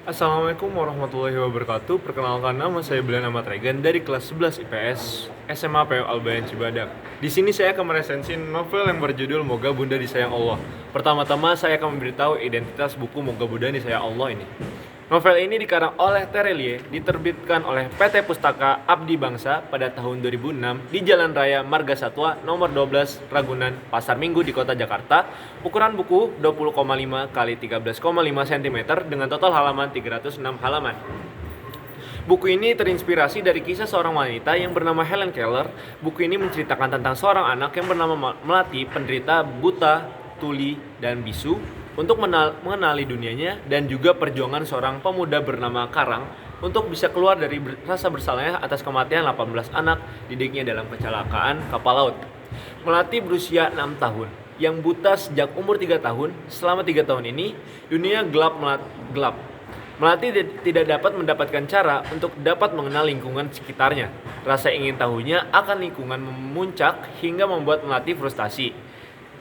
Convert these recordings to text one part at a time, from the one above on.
Assalamualaikum warahmatullahi wabarakatuh. Perkenalkan, nama saya Bilan Ahmad Regan dari kelas 11 IPS SMA PO Albayan Cibadak. Di sini saya akan meresensi novel yang berjudul Moga Bunda Disayang Allah. Pertama-tama saya akan memberitahu identitas buku Moga Bunda Disayang Allah ini. Novel ini dikarang oleh Terelie, diterbitkan oleh PT Pustaka Abdi Bangsa pada tahun 2006 di Jalan Raya Marga Satwa nomor 12 Ragunan, Pasar Minggu di Kota Jakarta. Ukuran buku 20,5 x 13,5 cm dengan total halaman 306 halaman. Buku ini terinspirasi dari kisah seorang wanita yang bernama Helen Keller. Buku ini menceritakan tentang seorang anak yang bernama Melati, penderita buta, tuli, dan bisu, untuk mengenali dunianya, dan juga perjuangan seorang pemuda bernama Karang untuk bisa keluar dari rasa bersalahnya atas kematian 18 anak didiknya dalam kecelakaan kapal laut. Melati berusia 6 tahun, yang buta sejak umur 3 tahun. Selama 3 tahun ini, dunia gelap. Melati tidak dapat mendapatkan cara untuk dapat mengenal lingkungan sekitarnya. Rasa ingin tahunya akan lingkungan memuncak hingga membuat Melati frustasi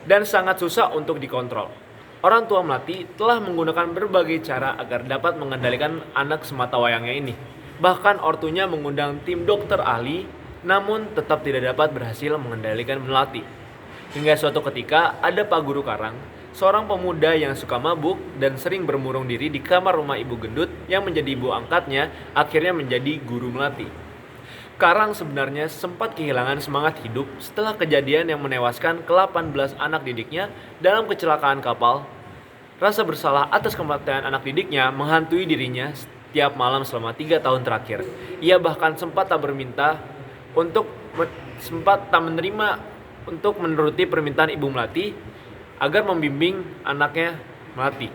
dan sangat susah untuk dikontrol. Orang tua Melati telah menggunakan berbagai cara agar dapat mengendalikan anak sematawayangnya ini. Bahkan ortunya mengundang tim dokter ahli, namun tetap tidak dapat berhasil mengendalikan Melati. Hingga suatu ketika ada Pak Guru Karang, seorang pemuda yang suka mabuk dan sering bermurung diri di kamar rumah ibu gendut yang menjadi ibu angkatnya, akhirnya menjadi guru Melati. Karang sebenarnya sempat kehilangan semangat hidup setelah kejadian yang menewaskan ke-18 anak didiknya dalam kecelakaan kapal. Rasa bersalah atas kematian anak didiknya menghantui dirinya setiap malam selama 3 tahun terakhir. Ia bahkan sempat tak menerima untuk menuruti permintaan ibu Melati agar membimbing anaknya Melati.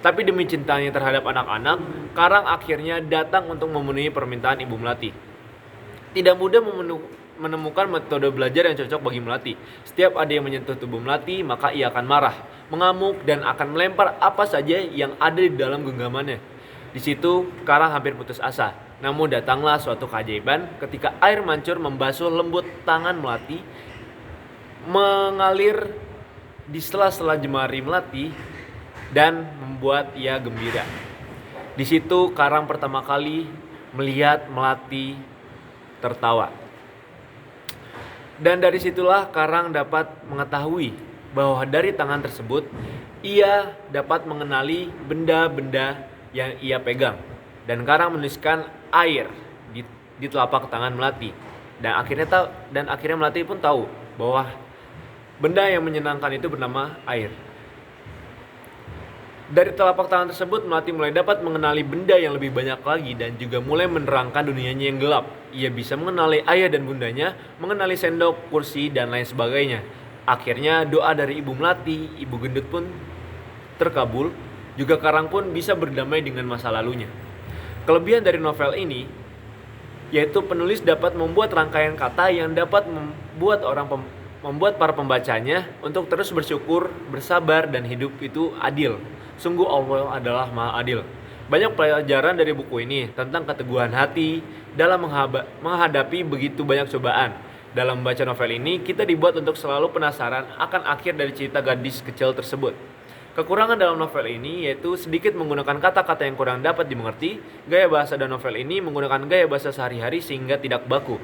Tapi demi cintanya terhadap anak-anak, Karang akhirnya datang untuk memenuhi permintaan ibu Melati. Tidak mudah menemukan metode belajar yang cocok bagi Melati. Setiap ada yang menyentuh tubuh Melati, maka ia akan marah, mengamuk, dan akan melempar apa saja yang ada di dalam genggamannya. Di situ, Karang hampir putus asa. Namun datanglah suatu keajaiban ketika air mancur membasuh lembut tangan Melati, mengalir di sela-sela jemari Melati, dan membuat ia gembira. Di situ, Karang pertama kali melihat Melati tertawa. Dan dari situlah Karang dapat mengetahui bahwa dari tangan tersebut ia dapat mengenali benda-benda yang ia pegang. Dan Karang menuliskan air di telapak tangan Melati. Dan akhirnya Melati pun tahu bahwa benda yang menyenangkan itu bernama air. Dari telapak tangan tersebut, Melati mulai dapat mengenali benda yang lebih banyak lagi dan juga mulai menerangkan dunianya yang gelap. Ia bisa mengenali ayah dan bundanya, mengenali sendok, kursi, dan lain sebagainya. Akhirnya doa dari ibu Melati, ibu gendut pun terkabul. Juga Karang pun bisa berdamai dengan masa lalunya. Kelebihan dari novel ini yaitu penulis dapat membuat rangkaian kata yang dapat membuat para pembacanya untuk terus bersyukur, bersabar, dan hidup itu adil. Sungguh Allah adalah Maha Adil. Banyak pelajaran dari buku ini tentang keteguhan hati dalam menghadapi begitu banyak cobaan. Dalam membaca novel ini, kita dibuat untuk selalu penasaran akan akhir dari cerita gadis kecil tersebut. Kekurangan dalam novel ini yaitu sedikit menggunakan kata-kata yang kurang dapat dimengerti. Gaya bahasa dan novel ini menggunakan gaya bahasa sehari-hari sehingga tidak baku.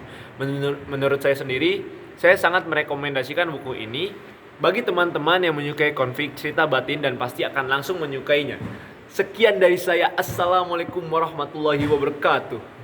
Menurut saya sendiri, saya sangat merekomendasikan buku ini bagi teman-teman yang menyukai konflik cerita batin dan pasti akan langsung menyukainya. Sekian dari saya. Assalamualaikum warahmatullahi wabarakatuh.